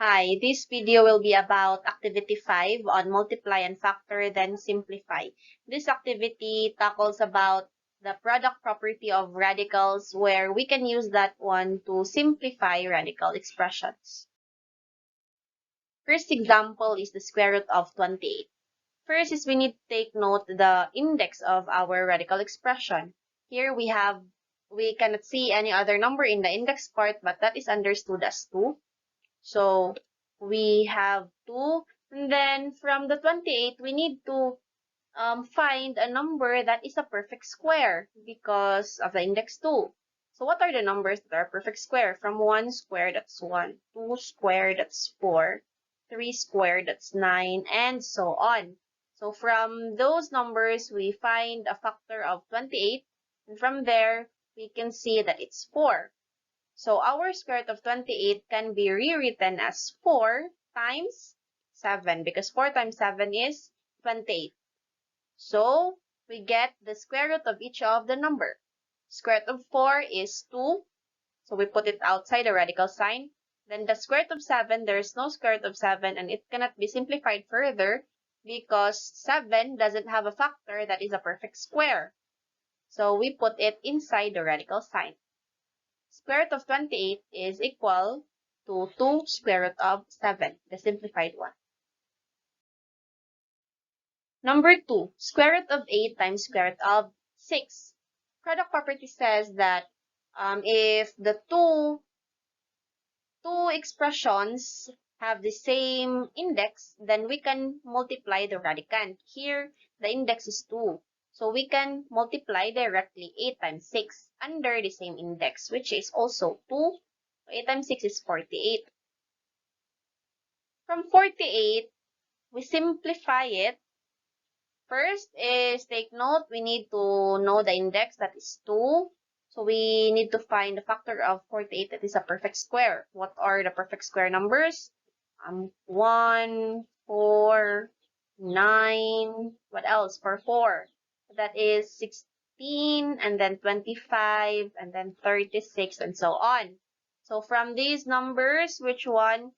Hi, this video will be about activity 5 on multiply and factor, then simplify. This activity tackles about the product property of radicals where we can use that one to simplify radical expressions. First example is the square root of 28. First is we need to take note the index of our radical expression. Here we cannot see any other number in the index part, but that is understood as 2. So we have 2. And then from the 28, we need to find a number that is a perfect square because of the index 2. So what are the numbers that are perfect square? From 1 squared, that's 1. 2 squared, that's 4. 3 squared, that's 9, and so on. So from those numbers, we find a factor of 28. And from there, we can see that it's 4. So our square root of 28 can be rewritten as 4 times 7 because 4 times 7 is 28. So we get the square root of each of the number. Square root of 4 is 2. So we put it outside the radical sign. Then the square root of 7, there is no square root of 7 and it cannot be simplified further because 7 doesn't have a factor that is a perfect square. So we put it inside the radical sign. Square root of 28 is equal to 2 square root of 7, the simplified one. Number 2, square root of 8 times square root of 6. Product property says that if the two expressions have the same index, then we can multiply the radicand. Here, the index is 2. So we can multiply directly 8 times 6 under the same index, which is also 2. 8 times 6 is 48. From 48, we simplify it. First is take note, we need to know the index, that is 2. So we need to find the factor of 48 that is a perfect square. What are the perfect square numbers? 1, 4, 9, what else for 4? That is 16, and then 25, and then 36, and so on. So from these numbers, which one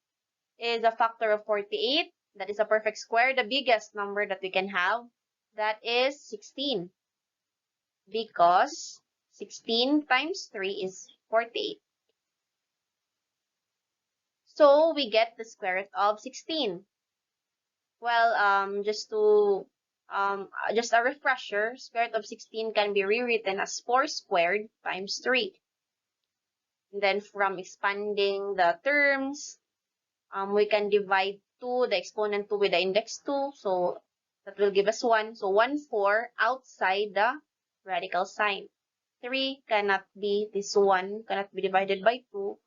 is a factor of 48? That is a perfect square. The biggest number that we can have, that is 16. Because 16 times 3 is 48. So we get the square root of 16. Well, just a refresher, square root of 16 can be rewritten as 4 squared times 3. And then from expanding the terms, we can divide 2, the exponent 2 with the index 2. So that will give us 1. So 1, 4 outside the radical sign. 3 cannot be, this 1 cannot be divided by 2.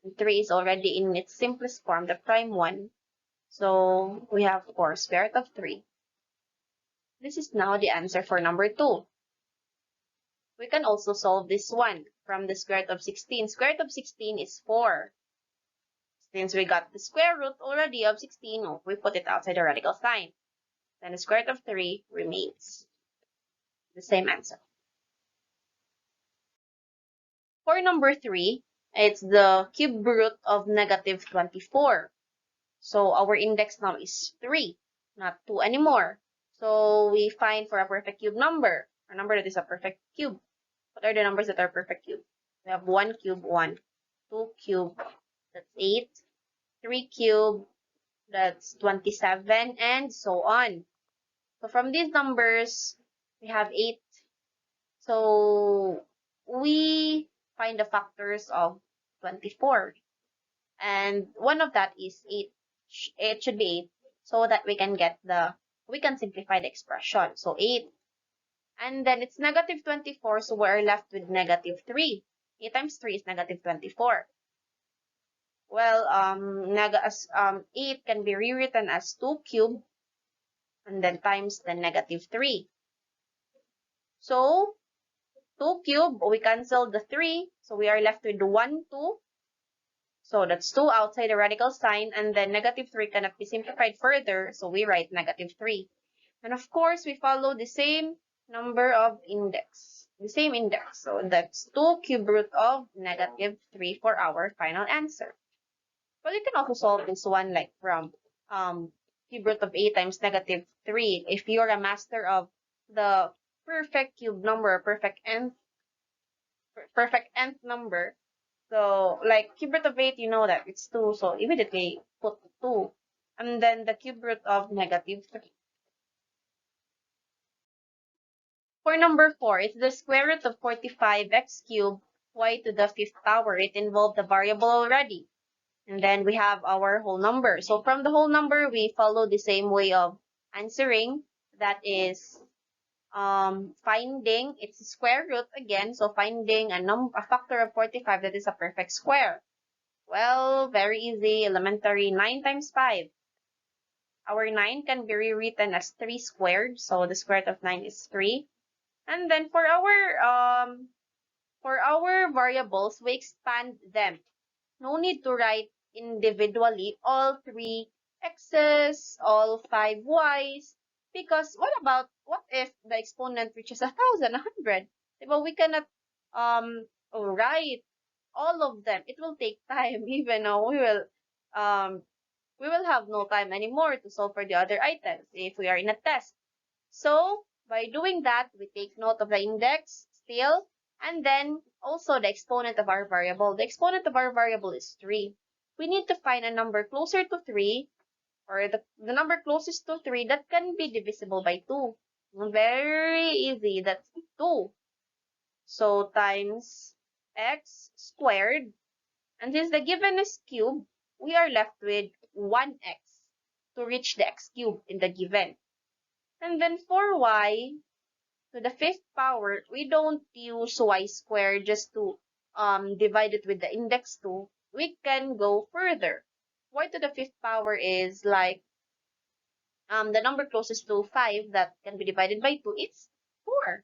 And 3 is already in its simplest form, the prime 1. So we have 4 square root of 3. This is now the answer for number 2. We can also solve this one from the square root of 16. Square root of 16 is 4. Since we got the square root already of 16, we put it outside the radical sign. Then the square root of 3 remains. The same answer. For number 3, it's the cube root of negative 24. So our index now is 3, not 2 anymore. So we find for a perfect cube number, a number that is a perfect cube. What are the numbers that are perfect cube? We have 1 cube, 1. 2 cube, that's 8. 3 cube, that's 27, and so on. So from these numbers, we have 8. So we find the factors of 24. And one of that is 8. It should be 8 so that we can simplify the expression. So 8. And then it's negative 24, so we're left with negative 3. 8 times 3 is negative 24. Well, 8 can be rewritten as 2 cubed and then times the negative 3. So 2 cubed, we cancel the 3, so we are left with 1, 2. So that's 2 outside the radical sign, and then negative 3 cannot be simplified further, so we write negative 3. And of course, we follow the same number of index, the same index. So that's 2 cube root of negative 3 for our final answer. But you can also solve this one like from cube root of a times negative 3. If you're a master of the perfect cube number, perfect nth number. So like cube root of 8, you know that it's 2. So immediately put 2. And then the cube root of negative 3. For number 4, it's the square root of 45x cubed y to the 5th power. It involved the variable already. And then we have our whole number. So from the whole number, we follow the same way of answering. That is finding its square root again. So finding a factor of 45 that is a perfect square. Well, very easy, elementary. 9 times 5. Our 9 can be rewritten as 3 squared. So the square root of 9 is 3. And then for our variables, we expand them. No need to write individually all 3 x's, all 5 y's, because what if the exponent reaches 1,000, 100? Well, we cannot write all of them. It will take time, even though we will have no time anymore to solve for the other items if we are in a test. So by doing that, we take note of the index still, and then also the exponent of our variable. The exponent of our variable is 3. We need to find a number closer to 3, or the number closest to 3 that can be divisible by 2. Very easy, that's 2. So times x squared, and since the given is cube, we are left with 1x to reach the x cubed in the given. And then for y to the 5th power, we don't use y squared just to divide it with the index 2. We can go further. Y to the 5th power is like the number closest to 5 that can be divided by 2 is 4.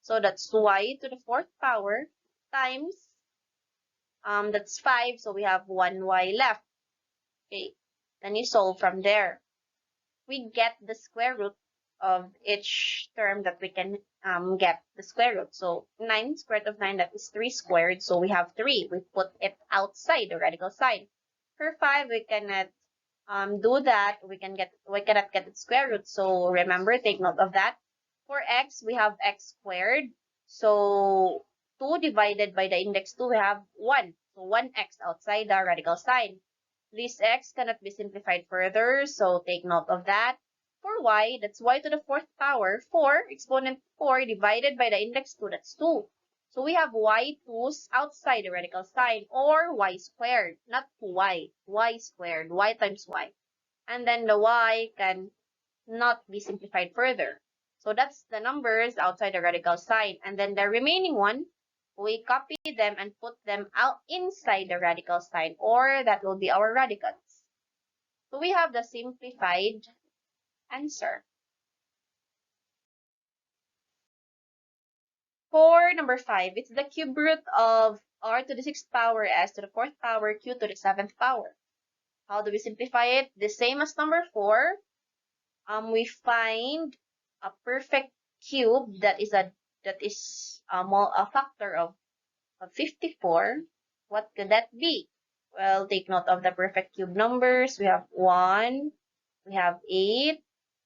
So that's y to the 4th power times that's 5, so we have 1y left. Okay, then you solve from there. We get the square root of each term that we can get the square root. So 9 square root of 9, that is 3 squared. So we have 3. We put it outside the radical sign. For 5, we cannot do that. We cannot get its square root. So remember, take note of that. For x, we have x squared. So 2 divided by the index 2, we have 1. So 1x outside the radical sign. This x cannot be simplified further, so take note of that. For y, that's y to the 4th power, 4, exponent 4 divided by the index 2, that's 2. So we have y2's outside the radical sign, or y squared, not 2y, y squared, y times y. And then the y can not be simplified further. So that's the numbers outside the radical sign. And then the remaining one, we copy them and put them out inside the radical sign, or that will be our radicals. So we have the simplified answer. For number 5, it's the cube root of r to the 6th power s to the 4th power q to the 7th power. How do we simplify it? The same as number 4. We find a perfect cube that is a factor of 54. What could that be? Well, take note of the perfect cube numbers. We have 1, we have 8,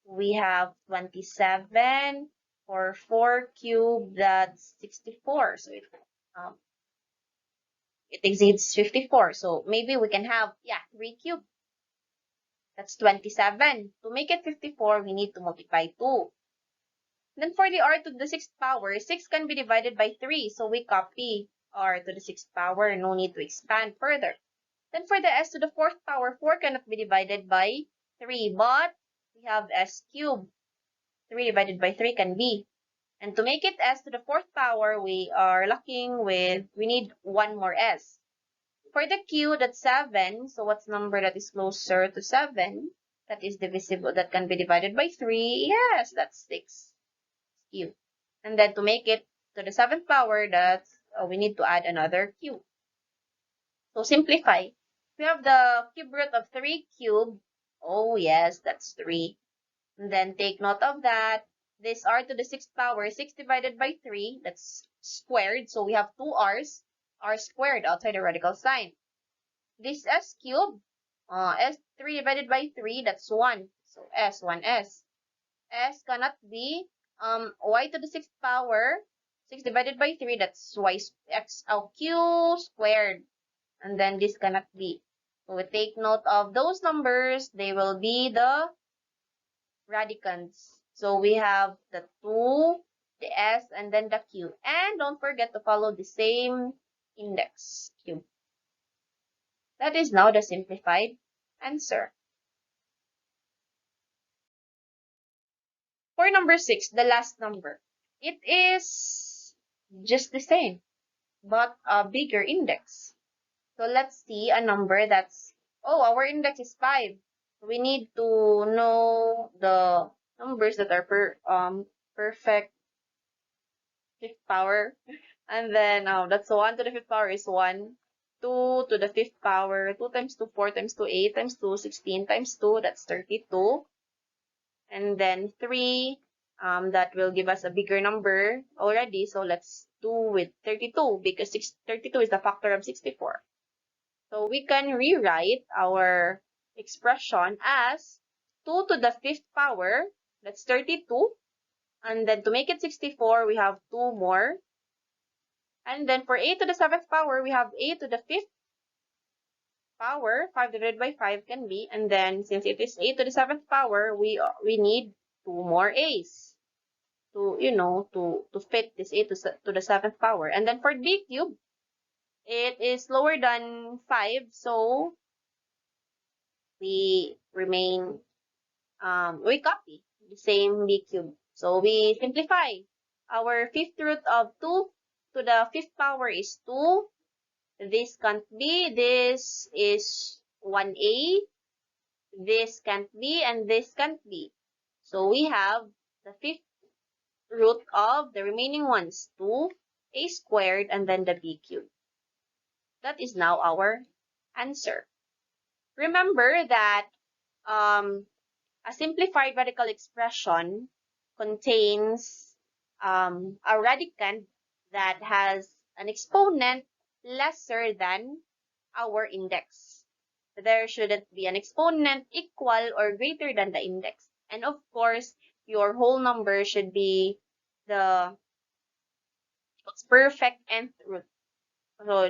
we have 27. For 4 cube, that's 64. So it exceeds 54. So maybe we can have, 3 cube. That's 27. To make it 54, we need to multiply 2. Then for the r to the 6th power, 6 can be divided by 3. So we copy r to the 6th power. No need to expand further. Then for the s to the 4th power, 4 cannot be divided by 3. But we have s cubed. 3 divided by 3 can be. And to make it s to the 4th power, we need one more s. For the q, that's 7. So what's number that is closer to 7? That is divisible, that can be divided by 3. Yes, that's 6. Q. And then to make it to the 7th power, we need to add another q. So simplify. We have the cube root of 3 cubed. Oh yes, that's 3. And then take note of that. This r to the 6th power, 6 divided by 3, that's squared. So we have 2 r's, r squared outside the radical sign. this s cubed, s3 divided by 3, that's 1. So s, 1s. S cannot be y to the 6th power. 6 divided by 3, that's q squared. And then this cannot be. So we take note of those numbers. They will be the radicands. So we have the 2, the s, and then the q. And don't forget to follow the same index cube. That is now the simplified answer. For number 6, the last number, it is just the same, but a bigger index. So let's see a number that's, oh, our index is 5. We need to know the numbers that are perfect fifth power. And then that's 1 to the fifth power is 1. 2 to the fifth power, 2 times 2, 4 times 2, 8 times 2, 16 times 2, that's 32. And then 3, that will give us a bigger number already. So let's do with 32 because 32 is the factor of 64. So we can rewrite our expression as 2 to the fifth power, that's 32. And then to make it 64, we have 2 more. And then for 8 to the 7th power, we have 8 to the 5th power, 5 divided by 5 can be. And then since it is 8 to the 7th power, we need 2 more a's to, to fit this 8 to the 7th power. And then for b cube, it is lower than 5, so we we copy the same b cube. So we simplify. Our fifth root of 2 to the fifth power is 2. This can't be. This is 1a. This can't be, and this can't be. So we have the fifth root of the remaining ones, 2a squared, and then the b cubed. That is now our answer. Remember that a simplified radical expression contains a radicand that has an exponent lesser than our index. There shouldn't be an exponent equal or greater than the index. And of course, your whole number should be the perfect nth root. So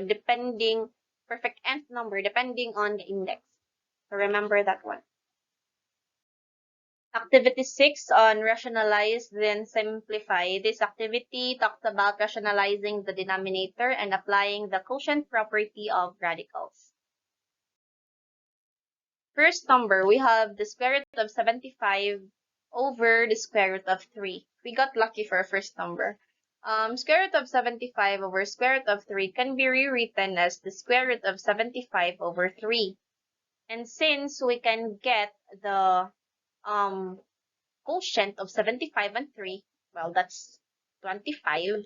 perfect nth number depending on the index. So remember that one. Activity 6 on rationalize, then simplify. This activity talks about rationalizing the denominator and applying the quotient property of radicals. First number, we have the square root of 75 over the square root of 3. We got lucky for our first number. Square root of 75 over square root of 3 can be rewritten as the square root of 75 over 3. And since we can get the quotient of 75 and 3, well, that's 25.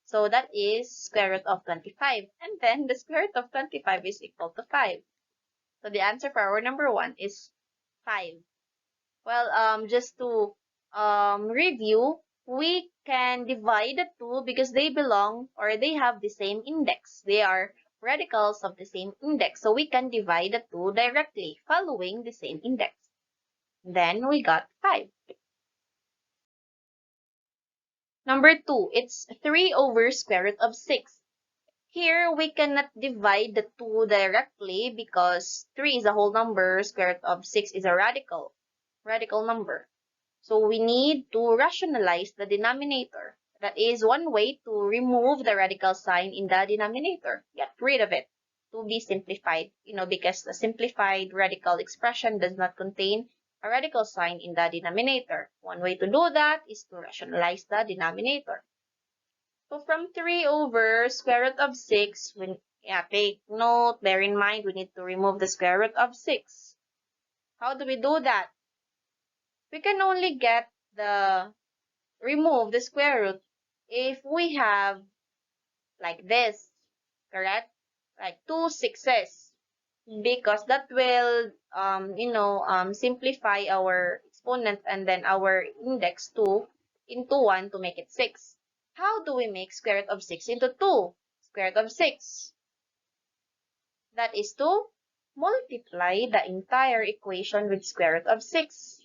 So that is square root of 25. And then the square root of 25 is equal to 5. So the answer for our number 1 is 5. Well, just to review, we can divide the two because they belong or they have the same index. They are radicals of the same index. So we can divide the two directly following the same index. Then we got 5. Number 2, it's 3 over square root of 6. Here, we cannot divide the 2 directly because 3 is a whole number, square root of 6 is a radical number. So we need to rationalize the denominator. That is one way to remove the radical sign in the denominator. Get rid of it to be simplified, because the simplified radical expression does not contain a radical sign in the denominator. One way to do that is to rationalize the denominator. So from 3 over square root of 6, take note, bear in mind, we need to remove the square root of 6. How do we do that? We can only remove the square root if we have like this, correct? Like 2 6s, because that will, simplify our exponent and then our index 2 into 1 to make it 6. How do we make square root of 6 into 2? Square root of 6. That is 2. multiply the entire equation with square root of 6.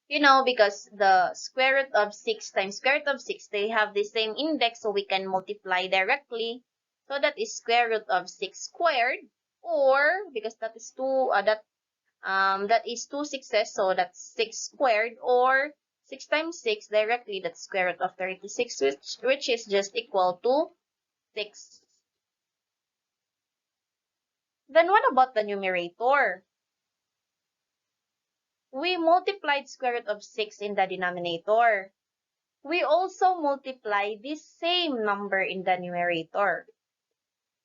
You know, because the square root of 6 times square root of 6, they have the same index, so we can multiply directly. So that is square root of 6 squared, or because that is that is 2 sixes, so that's 6 squared, or 6 times 6 directly, that's square root of 36, which is just equal to 6. Then what about the numerator? We multiplied square root of 6 in the denominator. We also multiply this same number in the numerator.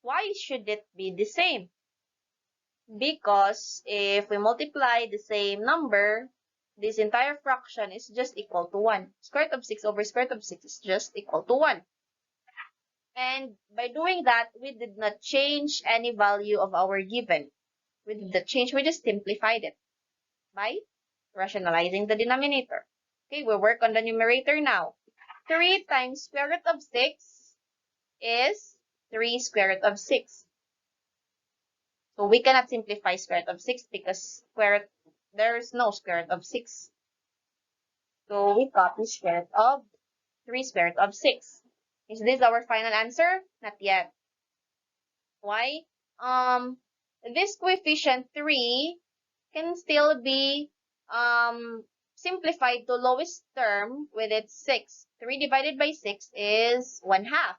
Why should it be the same? Because if we multiply the same number, this entire fraction is just equal to 1. Square root of 6 over square root of 6 is just equal to 1. And by doing that, we did not change any value of our given. We did not change, we just simplified it by rationalizing the denominator. Okay, we'll work on the numerator now. 3 times square root of 6 is 3 square root of 6. So we cannot simplify square root of 6 because there is no square root of 6. So we copy square root of 3 square root of 6. Is this our final answer? Not yet. Why? This coefficient 3 can still be simplified to lowest term with its 6. 3 divided by 6 is 1/2.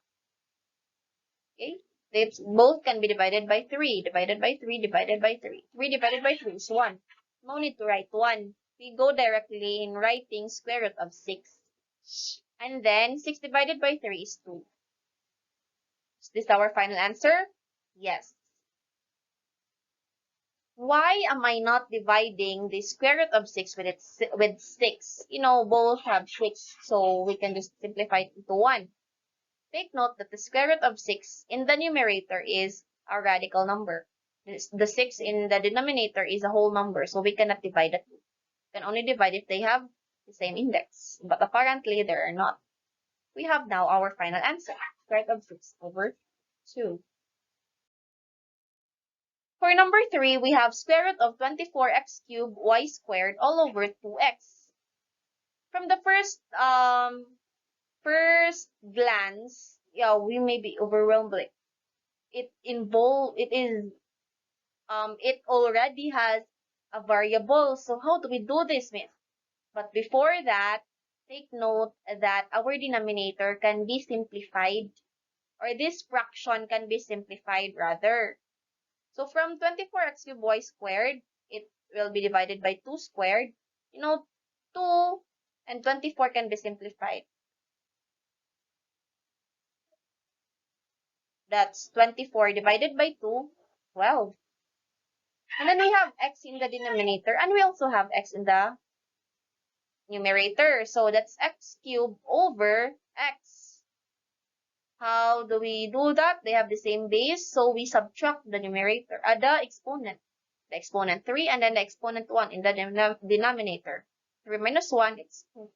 Okay? They both can be divided by 3. Divided by 3, divided by 3. 3 divided by 3 is 1. No need to write 1. We go directly in writing square root of 6. And then 6 divided by 3 is 2. Is this our final answer? Yes. Why am I not dividing the square root of 6 with 6? You know, both have 6, so we can just simplify it into 1. Take note that the square root of 6 in the numerator is a radical number. The 6 in the denominator is a whole number, so we cannot divide the two. We can only divide if they have the same index. But apparently, they are not. We have now our final answer. Square root of 6 over 2. For number 3, we have square root of 24x cubed y squared all over 2x. From the first glance, yeah, we may be overwhelmed. Like it already has a variable. So how do we do this, Miss? But before that, take note that our denominator can be simplified, or this fraction can be simplified rather. So from 24x cubed y squared, it will be divided by 2 squared. You know, 2 and 24 can be simplified. That's 24 divided by 2, 12. And then we have x in the denominator, and we also have x in the numerator. So that's x cubed over x. How do we do that? They have the same base, so we subtract the numerator, the exponent. The exponent 3 and then the exponent 1 in the denominator. 3 minus 1, it's 2.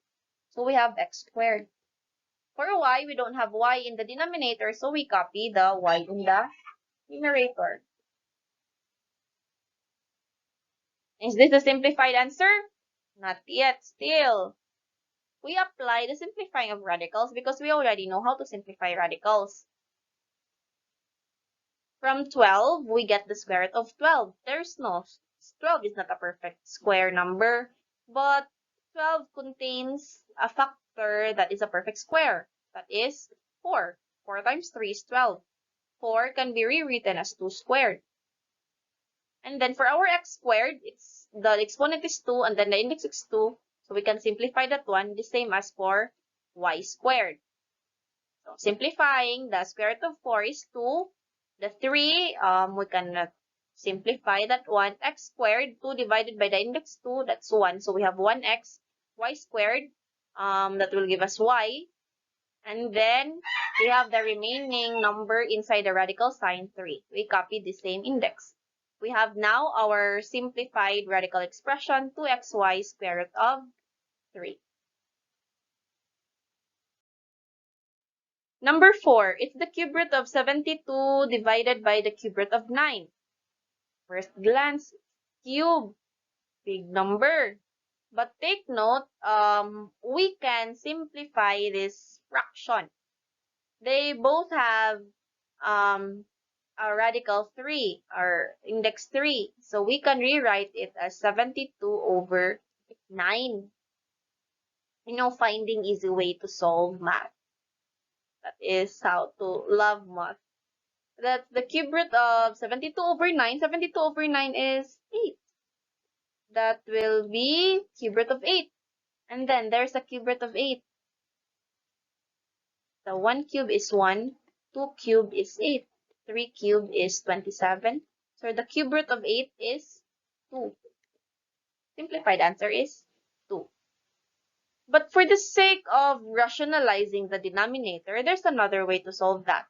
So we have x squared. For y, we don't have y in the denominator, so we copy the y in the numerator. Is this a simplified answer? Not yet, still. We apply the simplifying of radicals because we already know how to simplify radicals. From 12, we get the square root of 12. 12 is not a perfect square number, but 12 contains a factor that is a perfect square. That is 4. 4 times 3 is 12. 4 can be rewritten as 2 squared. And then for our x squared, the exponent is 2 and then the index is 2. So we can simplify that one the same as for y squared. So simplifying, the square root of 4 is 2. The 3, we can simplify that one. X squared, 2 divided by the index 2, that's 1. So we have 1x, y squared, that will give us y. And then we have the remaining number inside the radical sign 3. We copy the same index. We have now our simplified radical expression, 2xy square root of 3. Number 4, it's the cube root of 72 divided by the cube root of 9. First glance, cube, big number. But take note, we can simplify this fraction. They both have a radical 3 or index 3. So we can rewrite it as 72 over 9. Finding easy way to solve math. That is how to love math. That's the cube root of 72 over 9. 72 over 9 is 8. That will be cube root of 8. And then there's a cube root of 8. So 1 cube is 1. 2 cube is 8. 3 cube is 27. So the cube root of 8 is 2. Simplified answer is 2. But for the sake of rationalizing the denominator, there's another way to solve that.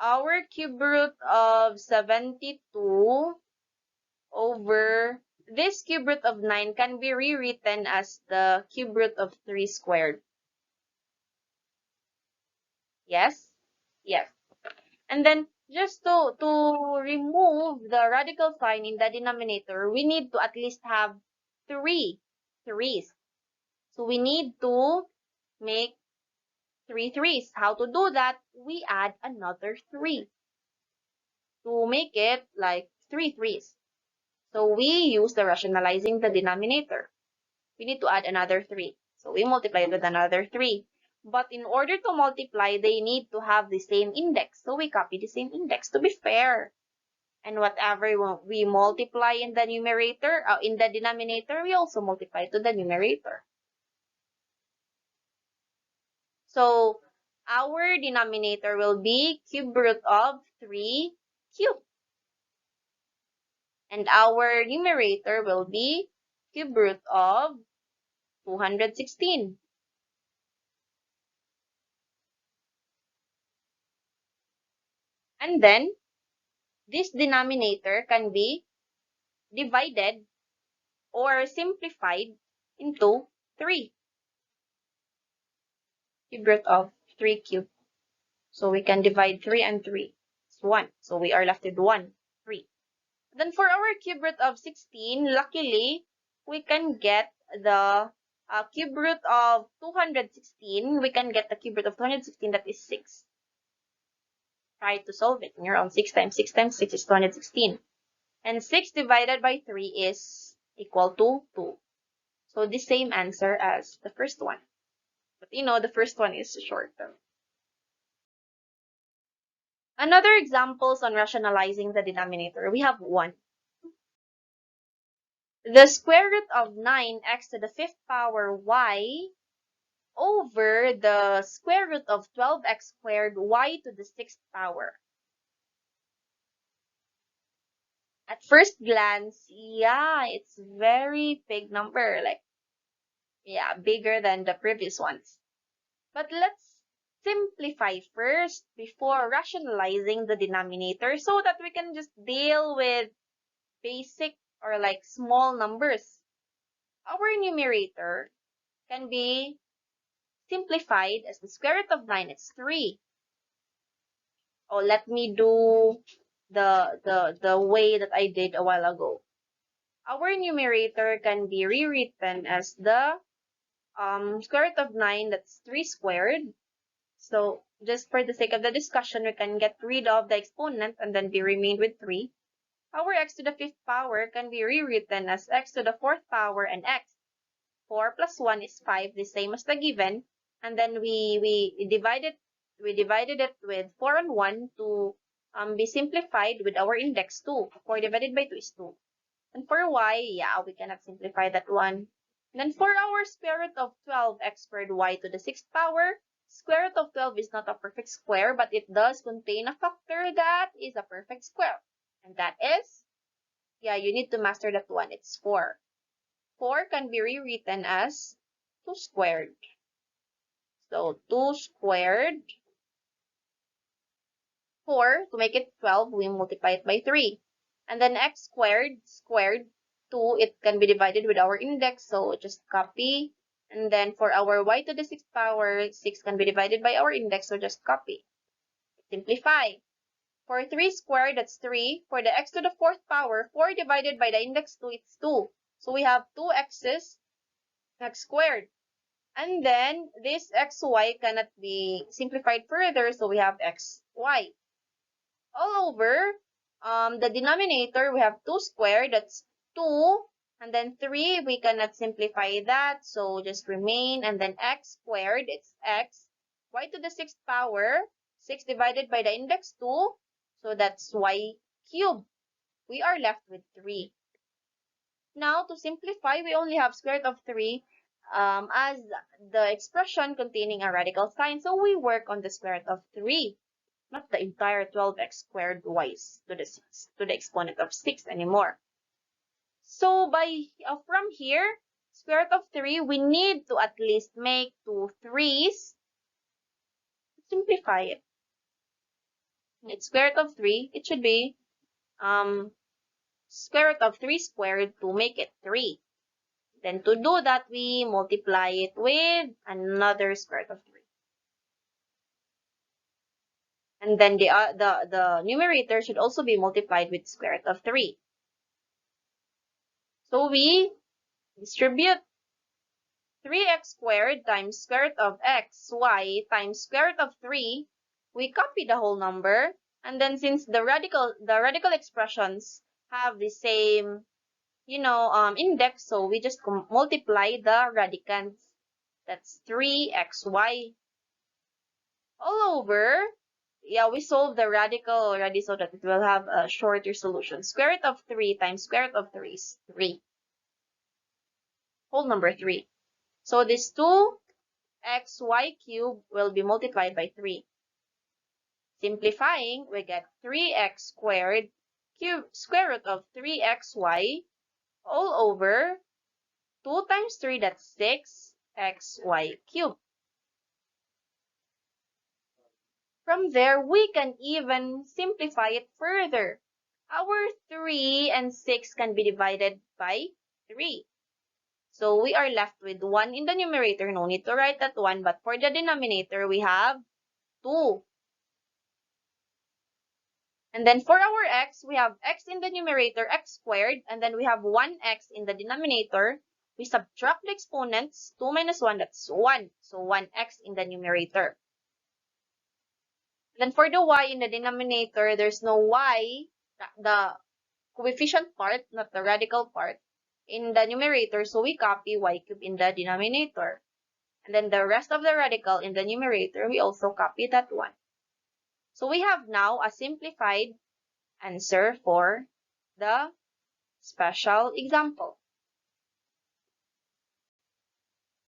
Our cube root of 72 over this cube root of 9 can be rewritten as the cube root of 3 squared. Yes? Yes. And then just to remove the radical sign in the denominator, we need to at least have 3 threes. So we need to make 3 threes. How to do that? We add another 3 to make it like 3 threes. So we use the rationalizing the denominator. We need to add another 3. So we multiply it with another 3. But in order to multiply, they need to have the same index. So we copy the same index to be fair. And whatever we multiply in the numerator, in the denominator, we also multiply to the numerator. So our denominator will be cube root of 3 cubed. And our numerator will be cube root of 216. And then, this denominator can be divided or simplified into 3. Cube root of 3 cubed. So we can divide 3 and 3. It's 1. So we are left with 1, 3. Then for our cube root of 16, luckily, we can get the cube root of 216. We can get the cube root of 216, that is 6. Try to solve it. On your own, 6 times 6 times 6 is 216. And 6 divided by 3 is equal to 2. So the same answer as the first one. But the first one is shorter. Another examples on rationalizing the denominator, we have 1. The square root of 9x to the 5th power y over the square root of 12x squared y to the 6th power. At first glance, yeah, it's very big number, like, yeah, bigger than the previous ones. But let's simplify first before rationalizing the denominator so that we can just deal with basic or like small numbers. Our numerator can be simplified as the square root of 9, it's 3. Oh, let me do the way that I did a while ago. Our numerator can be rewritten as the square root of 9, that's 3 squared. So just for the sake of the discussion, we can get rid of the exponent and then be remained with 3. Our x to the 5th power can be rewritten as x to the 4th power and x. 4 plus 1 is 5, the same as the given. And then we divided it with 4 and 1 to be simplified with our index 2. 4 divided by 2 is 2. And for y, yeah, we cannot simplify that one. And then for our square root of 12x squared y to the 6th power, square root of 12 is not a perfect square, but it does contain a factor that is a perfect square. And that is, yeah, you need to master that one. It's 4. 4 can be rewritten as 2 squared. So 2 squared. 4, to make it 12, we multiply it by 3. And then x squared, 2, it can be divided with our index, so just copy. And then for our y to the 6th power, 6 can be divided by our index, so just copy. Simplify. For 3 squared, that's 3. For the x to the 4th power, 4 divided by the index 2, it's 2. So we have 2x's, x squared. And then this xy cannot be simplified further, so we have xy. All over, the denominator, we have 2 squared, that's 2. And then 3, we cannot simplify that, so just remain. And then x squared, it's x. Y to the 6th power, 6 divided by the index 2, so that's y cubed. We are left with 3. Now, to simplify, we only have square root of 3 as the expression containing a radical sign. So we work on the square root of 3, not the entire 12x squared y's to the exponent of 6 anymore. So from here, square root of 3, we need to at least make 2 3's. Simplify it. It's square root of 3. It should be square root of 3 squared to make it 3. Then to do that, we multiply it with another square root of 3. And then the numerator should also be multiplied with square root of 3. So we distribute 3x squared times square root of xy times square root of 3. We copy the whole number. And then since the radical expressions have the same index, so we just multiply the radicands. That's 3xy. All over, we solve the radical already so that it will have a shorter solution. Square root of 3 times square root of 3 is 3. Whole number 3. So this 2xy cubed will be multiplied by 3. Simplifying, we get 3x squared square root of 3xy all over 2 times 3, that's 6xy cubed. From there, we can even simplify it further. Our 3 and 6 can be divided by 3. So we are left with 1 in the numerator. No need to write that 1. But for the denominator, we have 2. And then for our x, we have x in the numerator, x squared. And then we have 1x in the denominator. We subtract the exponents. 2 minus 1, that's 1. So 1x in the numerator. Then for the y in the denominator, there's no y, the coefficient part, not the radical part, in the numerator. So we copy y cubed in the denominator. And then the rest of the radical in the numerator, we also copy that one. So we have now a simplified answer for the special example.